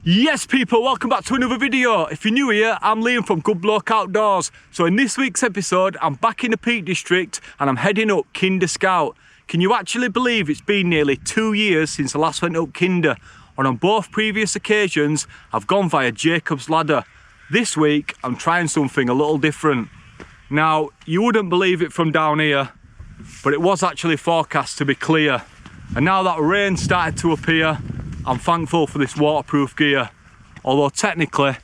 Yes people, welcome back to another video. If you're new here, I'm Liam from Good Bloke Outdoors. So in this week's episode, I'm back in the Peak District and I'm heading up Kinder Scout. Can you actually believe it's been nearly 2 years since I last went up Kinder? And on both previous occasions, I've gone via Jacob's Ladder. This week, I'm trying something a little different. Now, you wouldn't believe it from down here, but it was actually forecast to be clear. And now that rain started to appear, I'm thankful for this waterproof gear. Although technically,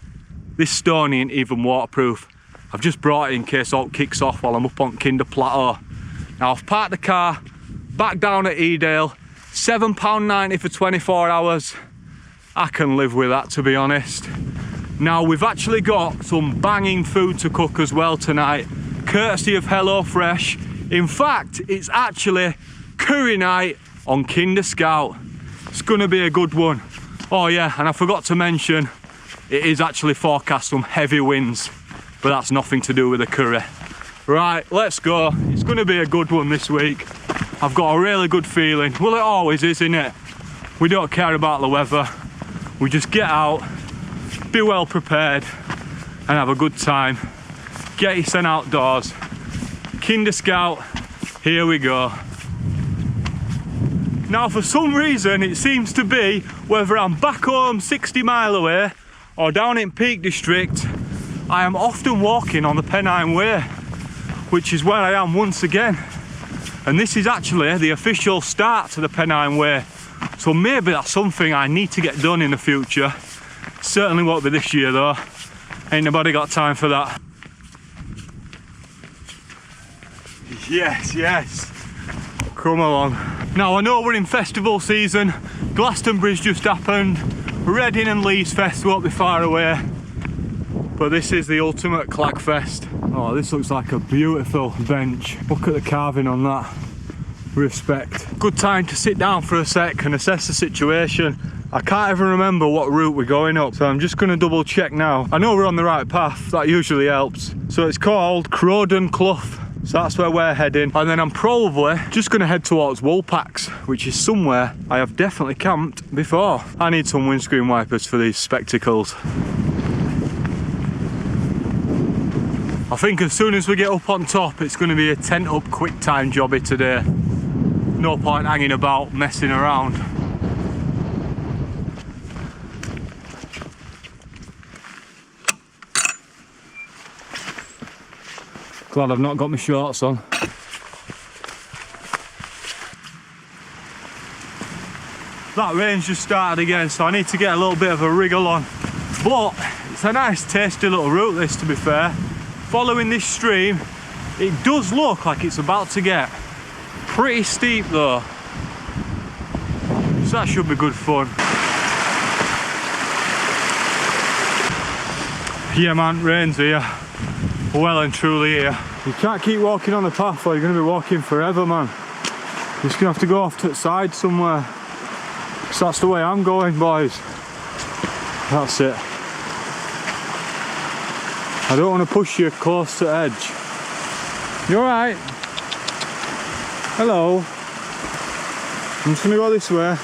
this stone ain't even waterproof. I've just brought it in case all kicks off while I'm up on Kinder Plateau. Now I've parked the car back down at Edale, £7.90 for 24 hours. I can live with that, to be honest. Now we've actually got some banging food to cook as well tonight, courtesy of HelloFresh. In fact, it's actually curry night on Kinder Scout. It's gonna be a good one. Oh yeah, and I forgot to mention, it is actually forecast some heavy winds, but that's nothing to do with the curry. Right, let's go. It's gonna be a good one this week. I've got a really good feeling. Well, it always is, innit? We don't care about the weather. We just get out, be well prepared, and have a good time. Get you sent outdoors. Kinder Scout, here we go. Now for some reason it seems to be whether I'm back home 60 mile away or down in Peak District, I am often walking on the Pennine Way, which is where I am once again. And this is actually the official start to the Pennine Way. So maybe that's something I need to get done in the future. Certainly won't be this year though. Ain't nobody got time for that. Yes, yes. Come along. Now I know we're in festival season, Glastonbury's just happened, Reading and Leeds Fest won't be far away, but this is the ultimate Clag Fest. Oh, this looks like a beautiful bench. Look at the carving on that. Respect. Good time to sit down for a sec and assess the situation. I can't even remember what route we're going up, so I'm just going to double check now. I know we're on the right path, that usually helps. So it's called Crowden Clough. So that's where we're heading, and then I'm probably just going to head towards Woolpacks, which is somewhere I have definitely camped before. I need some windscreen wipers for these spectacles. I think as soon as we get up on top, it's going to be a tent up quick time jobby today. No point hanging about, messing around. Glad I've not got my shorts on. That rain's just started again, so I need to get a little bit of a wriggle on. But it's a nice tasty little route this, to be fair. Following this stream, it does look like it's about to get pretty steep though. So that should be good fun. Yeah man, rain's here. Well and truly here. You can't keep walking on the path or you're going to be walking forever, man. You're just going to have to go off to the side somewhere. So that's the way I'm going, boys. That's it. I don't want to push you close to the edge. You alright? Hello. I'm just going to go this way.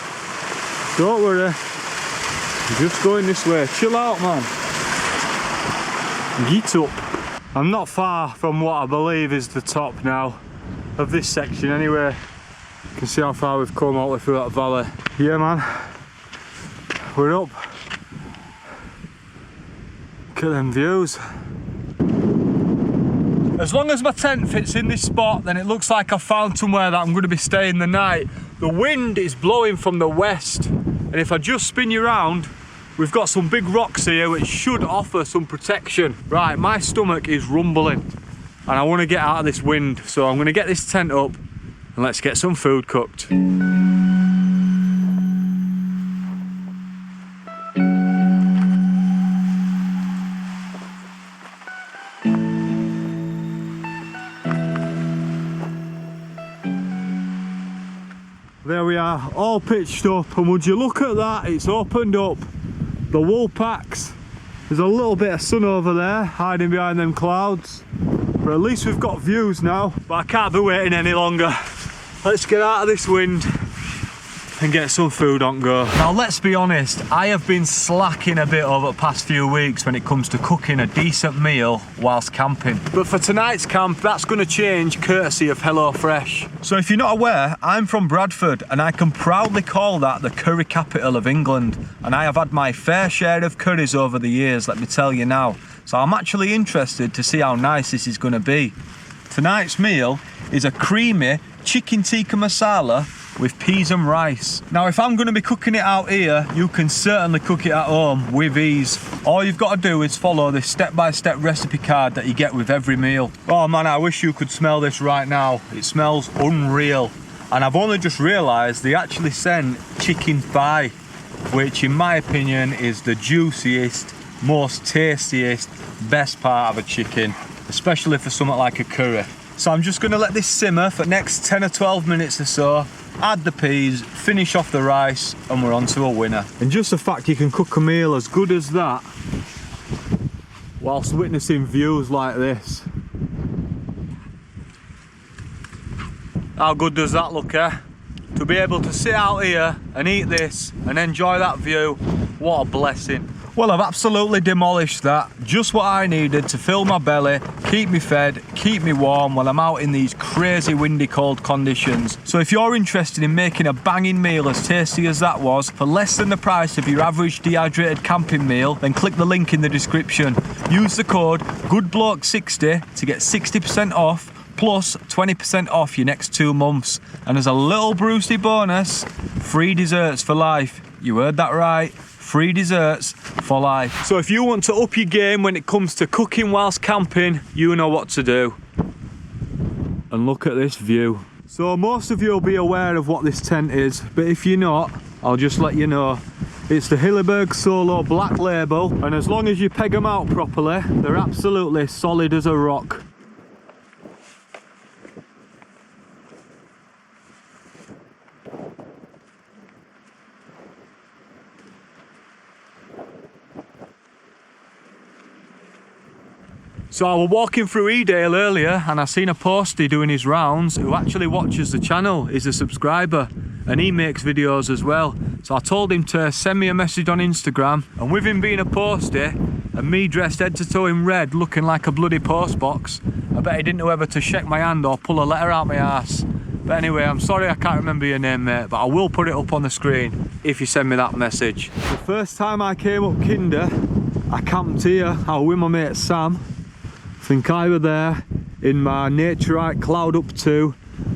Don't worry. I'm just going this way. Chill out, man. Get up. I'm not far from what I believe is the top now of this section anyway. You can see how far we've come all the way through that valley. Yeah man, we're up. Look at them views. As long as my tent fits in this spot, then it looks like I've found somewhere that I'm going to be staying the night. The wind is blowing from the west, and if I just spin you around, we've got some big rocks here which should offer some protection. Right, my stomach is rumbling and I want to get out of this wind, so I'm going to get this tent up and let's get some food cooked. There we are, all pitched up, and would you look at that, it's opened up. The Woolpacks. There's a little bit of sun over there hiding behind them clouds, but at least we've got views now. But I can't be waiting any longer. Let's get out of this wind and get some food on go. Now let's be honest, I have been slacking a bit over the past few weeks when it comes to cooking a decent meal whilst camping. But for tonight's camp, that's going to change courtesy of HelloFresh. So if you're not aware, I'm from Bradford and I can proudly call that the curry capital of England. And I have had my fair share of curries over the years, let me tell you now. So I'm actually interested to see how nice this is going to be. Tonight's meal is a creamy chicken tikka masala with peas and rice. Now if I'm going to be cooking it out here, you can certainly cook it at home with ease. All you've got to do is follow this step-by-step recipe card that you get with every meal. Oh man, I wish you could smell this right now. It smells unreal. And I've only just realised they actually sent chicken thigh, which in my opinion is the juiciest, most tastiest, best part of a chicken, especially for something like a curry. So I'm just going to let this simmer for the next 10 or 12 minutes or so, add the peas, finish off the rice, and we're on to a winner. And just the fact you can cook a meal as good as that whilst witnessing views like this. How good does that look, eh? To be able to sit out here and eat this and enjoy that view, what a blessing. Well, I've absolutely demolished that. Just what I needed to fill my belly, keep me fed, keep me warm while I'm out in these crazy windy cold conditions. So if you're interested in making a banging meal as tasty as that was for less than the price of your average dehydrated camping meal, then click the link in the description. Use the code GoodBloke60 to get 60% off plus 20% off your next 2 months. And as a little Brucey bonus, free desserts for life. You heard that right. Free desserts for life. So if you want to up your game when it comes to cooking whilst camping, you know what to do. And look at this view. So most of you will be aware of what this tent is, but if you're not, I'll just let you know. It's the Hilleberg Solo Black Label, and as long as you peg them out properly, they're absolutely solid as a rock. So I was walking through Edale earlier and I seen a postie doing his rounds who actually watches the channel. He's a subscriber and he makes videos as well. So I told him to send me a message on Instagram, and with him being a postie and me dressed head to toe in red looking like a bloody post box, I bet he didn't know whether to shake my hand or pull a letter out my arse. But anyway, I'm sorry I can't remember your name, mate, but I will put it up on the screen if you send me that message. The first time I came up Kinder, I camped here. I was with my mate Sam. I think I were there in my Naturite Cloud Up 2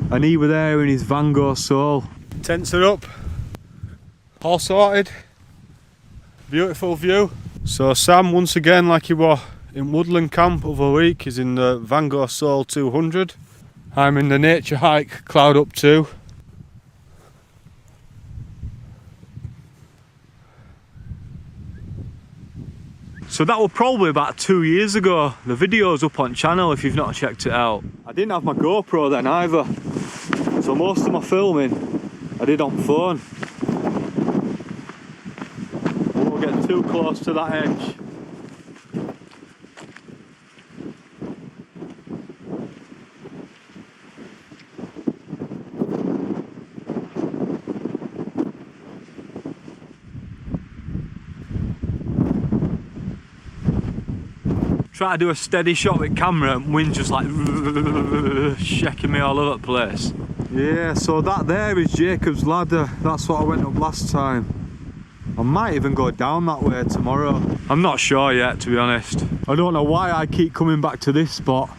and he were there in his Van Gogh Soul. Tents are up, all sorted, beautiful view. So Sam, once again, like he was in Woodland Camp over a week, is in the Van Gogh Soul 200. I'm in the Nature Hike Cloud Up 2. So that was probably about 2 years ago. The video's up on channel if you've not checked it out. I didn't have my GoPro then either, so most of my filming I did on phone. I won't get too close to that edge. Try to do a steady shot with camera and wind's just like shaking me all over the place. Yeah, so that there is Jacob's Ladder. That's what I went up last time. I might even go down that way tomorrow. I'm not sure yet, to be honest. I don't know why I keep coming back to this spot.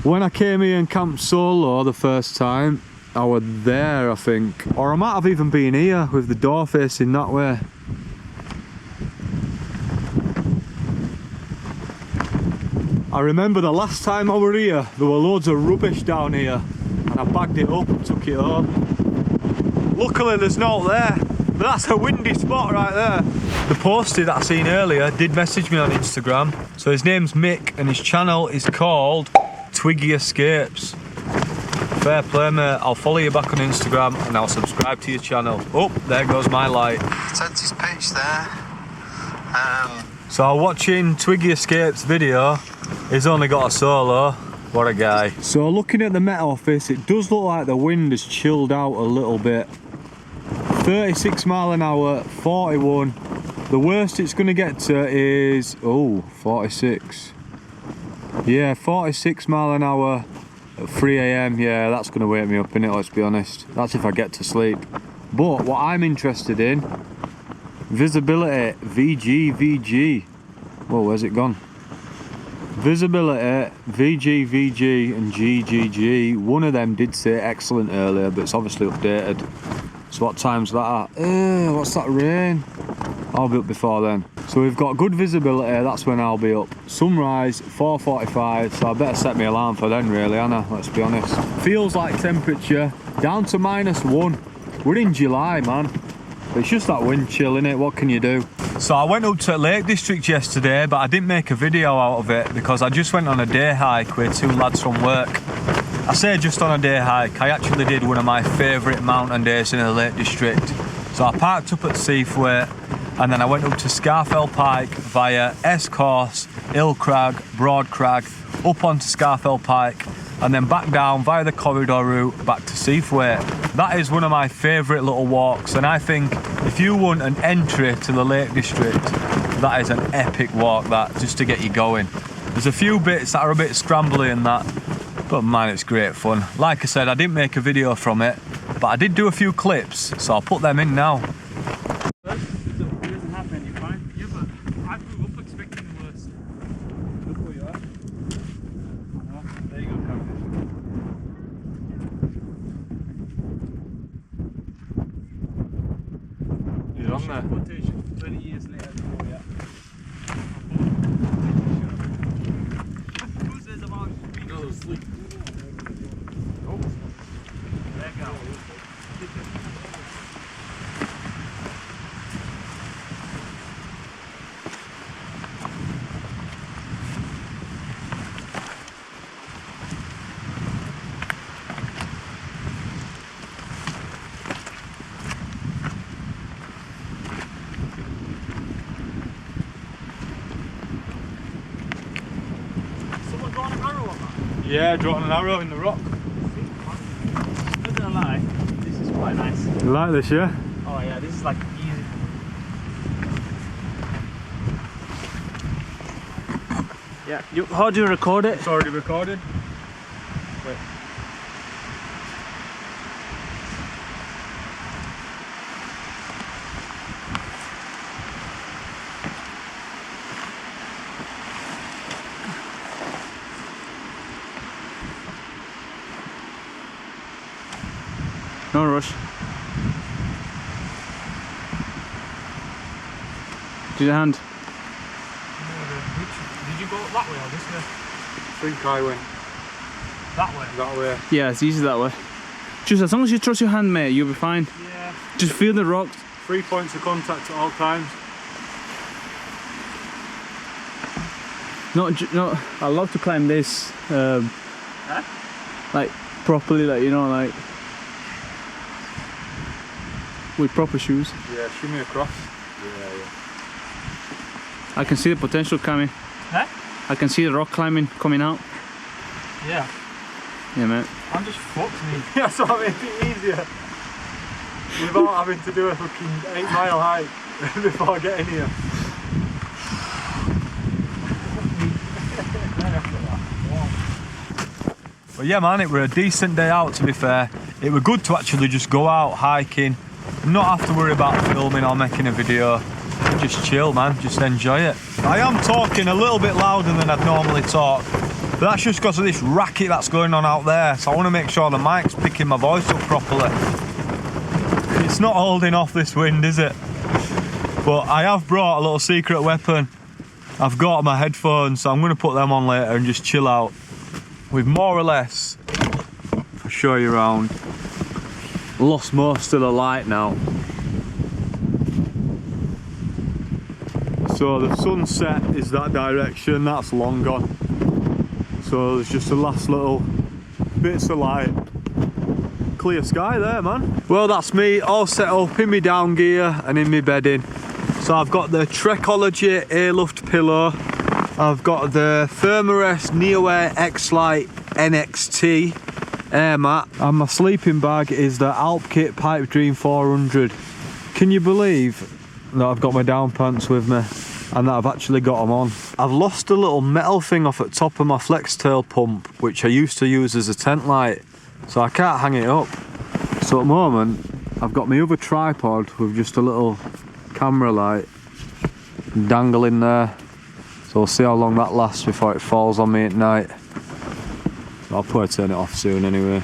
When I came here and camped solo the first time, I was there, I think. Or I might have even been here with the door facing that way. I remember the last time I were here, there were loads of rubbish down here and I bagged it up and took it home. Luckily there's not there, but that's a windy spot right there. The postie that I seen earlier did message me on Instagram. So his name's Mick and his channel is called Twiggy Escapes. Fair play, mate. I'll follow you back on Instagram and I'll subscribe to your channel. Oh, there goes my light. Tent is pitched there. So I'm watching Twiggy Escapes video. He's only got a solo. What a guy. So looking at the Met Office, it does look like the wind has chilled out a little bit. 36 mile an hour, 41. The worst it's going to get to is, 46. Yeah, 46 mile an hour at 3 AM. Yeah, that's going to wake me up, innit, let's be honest. That's if I get to sleep. But what I'm interested in, visibility, VG. Whoa, where's it gone? Visibility, VG, and GGG. One of them did say excellent earlier, but it's obviously updated. So what time's that at? What's that rain? I'll be up before then. So we've got good visibility, that's when I'll be up. Sunrise, 4:45, so I better set my alarm for then really, Anna, let's be honest. Feels like temperature, down to -1. We're in July, man. It's just that wind chill, innit? What can you do? So I went up to Lake District yesterday, but I didn't make a video out of it because I just went on a day hike with 2 lads from work. I say just on a day hike, I actually did one of my favourite mountain days in the Lake District. So I parked up at Seathwaite and then I went up to Scarfell Pike via S-Course, Hill Crag, Broad Crag, up onto Scarfell Pike and then back down via the corridor route back to Seathwaite. That is one of my favourite little walks, and I think if you want an entry to the Lake District, that is an epic walk, that, just to get you going. There's a few bits that are a bit scrambly and that, but man, it's great fun. Like I said, I didn't make a video from it, but I did do a few clips, so I'll put them in now. It doesn't happen, you're fine. Yeah, but I grew up expecting the worst. Look where you are. I know. There you go, Captain. You're on there. Quotation 20 years later. Oh, yeah. Who says about we go to sleep? Oh. There you go. Yeah, drawing an arrow in the rock. Not gonna lie, this is quite nice. You like this, yeah? Oh yeah, this is like easy. Yeah, how do you record it? It's already recorded. Wait. No rush. Do your hand. Did you go that way or this way? I think I went That way? that way. Yeah, it's easy that way. Just as long as you trust your hand, mate, you'll be fine. Yeah. Just feel the rocks. 3 points of contact at all times. No, I love to climb this. Like properly, like, you know, like with proper shoes. Yeah, shimmy across. Yeah. I can see the potential coming. Huh? I can see the rock climbing coming out. Yeah. Yeah, mate. I'm just fucked me. That's what made it easier. Without having to do a fucking 8 mile hike before getting here. But yeah, man, it were a decent day out, to be fair. It were good to actually just go out hiking, not have to worry about filming or making a video. Just chill, man, just enjoy it. I am talking a little bit louder than I'd normally talk, but that's just because of this racket that's going on out there, so I want to make sure the mic's picking my voice up properly. It's not holding off this wind, is it? But I have brought a little secret weapon. I've got my headphones, so I'm going to put them on later and just chill out. We've more or less, I'll show you around, lost most of the light now. So the sunset is that direction, that's long gone. So there's just the last little bits of light. Clear sky there, man. Well, that's me all set up in my down gear and in my bedding. So I've got the Trekology Airluft pillow. I've got the Thermarest Neoair X-Lite NXT air mat. And my sleeping bag is the Alp Kit Pipe Dream 400. Can you believe that I've got my down pants with me and that I've actually got them on? I've lost a little metal thing off at top of my flex tail pump, which I used to use as a tent light, so I can't hang it up. So at the moment, I've got my other tripod with just a little camera light dangling there. So we'll see how long that lasts before it falls on me at night. I'll probably turn it off soon anyway.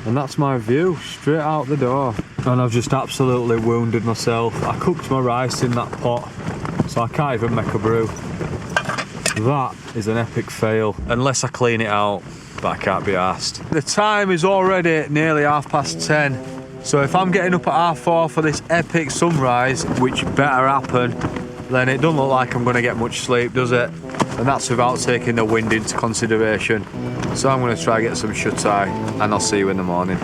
And that's my view, straight out the door. And I've just absolutely wounded myself. I cooked my rice in that pot, so I can't even make a brew. That is an epic fail, unless I clean it out, but I can't be arsed. The time is already nearly 10:30, so if I'm getting up at 4:30 for this epic sunrise, which better happen, then it doesn't look like I'm going to get much sleep, does it? And that's without taking the wind into consideration. So I'm going to try and get some shut-eye, and I'll see you in the morning.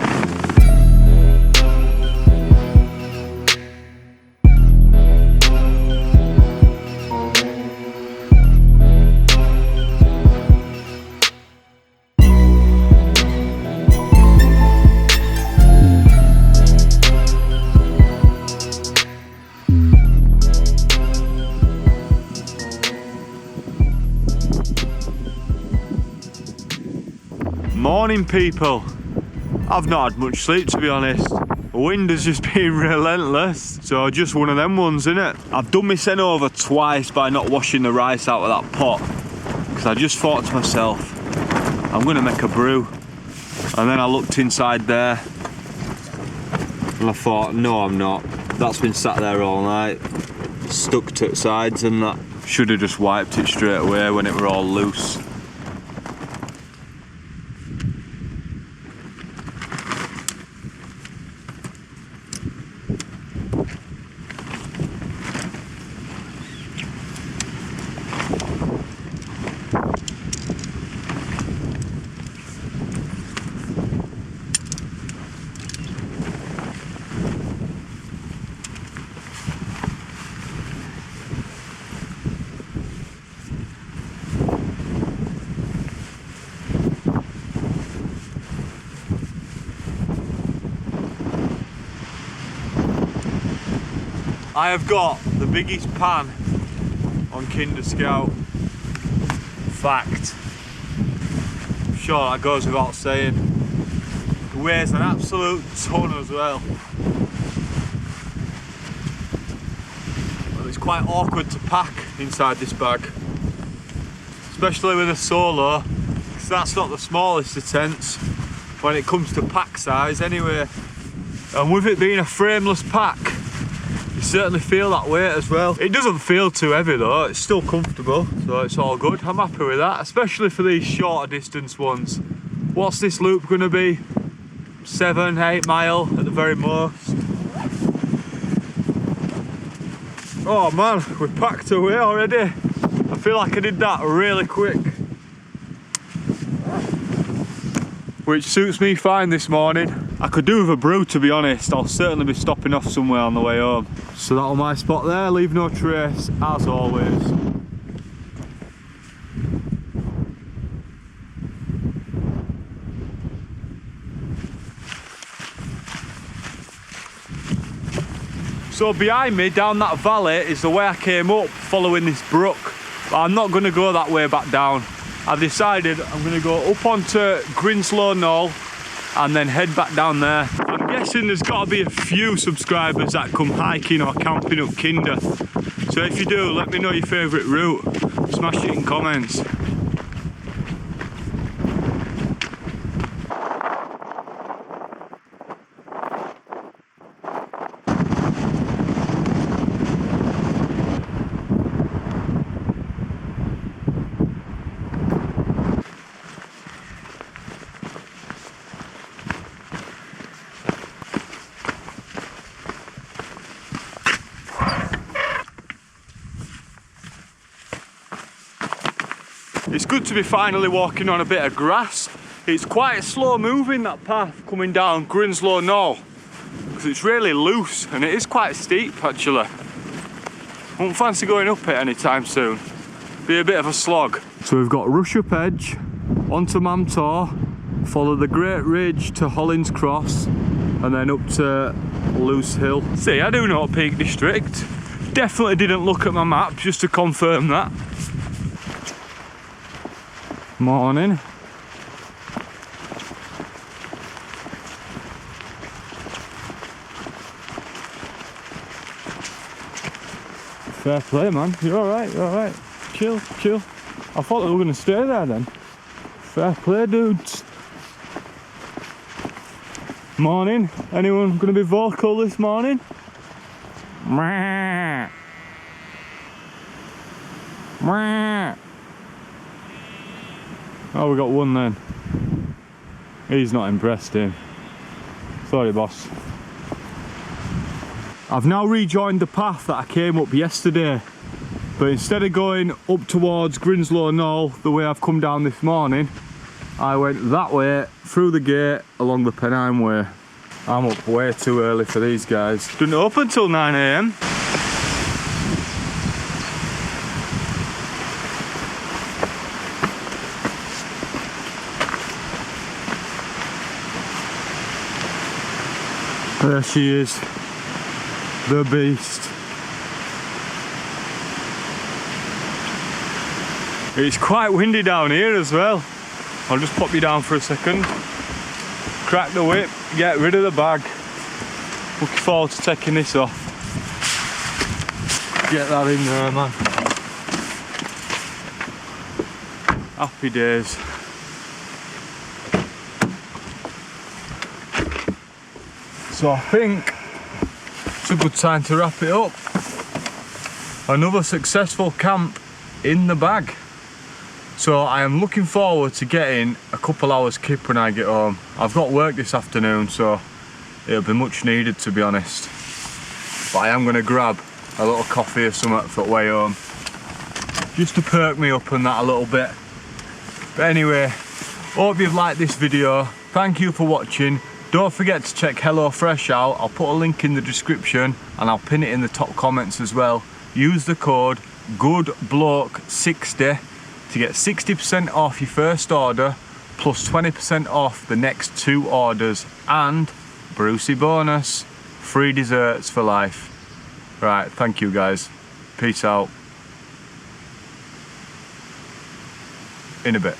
Morning people. I've not had much sleep, to be honest. The wind has just been relentless, so just one of them ones, innit? I've done myself over twice by not washing the rice out of that pot, because I just thought to myself, I'm gonna make a brew. And then I looked inside there and I thought, no I'm not. That's been sat there all night, stuck to its sides, and that should have just wiped it straight away when it were all loose. I have got the biggest pan on Kinder Scout. Fact. I'm sure that goes without saying. It weighs an absolute ton as well. But it's quite awkward to pack inside this bag, especially with a solo, because that's not the smallest of tents when it comes to pack size anyway. And with it being a frameless pack, you certainly feel that weight as well. It doesn't feel too heavy though, it's still comfortable, so it's all good. I'm happy with that, especially for these shorter distance ones. What's this loop going to be? 7-8 mile at the very most. Oh man, we're packed away already. I feel like I did that really quick. Which suits me fine this morning. I could do with a brew, to be honest. I'll certainly be stopping off somewhere on the way home. So that'll my spot there, leave no trace, as always. So behind me, down that valley, is the way I came up following this brook. But I'm not going to go that way back down. I've decided I'm going to go up onto Grinslow Knoll and then head back down there. I'm guessing there's got to be a few subscribers that come hiking or camping up Kinder. So if you do, let me know your favourite route. Smash it in comments. It's good to be finally walking on a bit of grass. It's quite slow moving, that path coming down Grinslow Knoll, because it's really loose and it is quite steep actually. I won't fancy going up it anytime soon. Be a bit of a slog. So we've got Rush Up Edge, onto Mamtor, follow the Great Ridge to Hollins Cross, and then up to Loose Hill. See, I do know Peak District. Definitely didn't look at my map just to confirm that. Morning. Fair play, man. You're alright, you're alright. Chill, chill. I thought they were going to stay there then. Fair play, dudes. Morning. Anyone going to be vocal this morning? Mwah. Mwah. Oh, we got one then. He's not impressed, him. Sorry, boss. I've now rejoined the path that I came up yesterday, but instead of going up towards Grinslow Knoll the way I've come down this morning, I went that way through the gate along the Pennine Way. I'm up way too early for these guys. Didn't open until 9 AM. There she is. The beast. It's quite windy down here as well. I'll just pop you down for a second. Crack the whip, get rid of the bag. Looking forward to taking this off. Get that in there, man. Happy days. So I think it's a good time to wrap it up. Another successful camp in the bag. So I am looking forward to getting a couple hours kip when I get home. I've got work this afternoon, so it'll be much needed, to be honest. But I am going to grab a little coffee or something for the way home, just to perk me up on that a little bit. But anyway, hope you've liked this video. Thank you for watching. Don't forget to check HelloFresh out. I'll put a link in the description and I'll pin it in the top comments as well. Use the code GOODBLOKE60 to get 60% off your first order plus 20% off the next 2 orders, and Brucey bonus, free desserts for life. Right, thank you guys. Peace out. In a bit.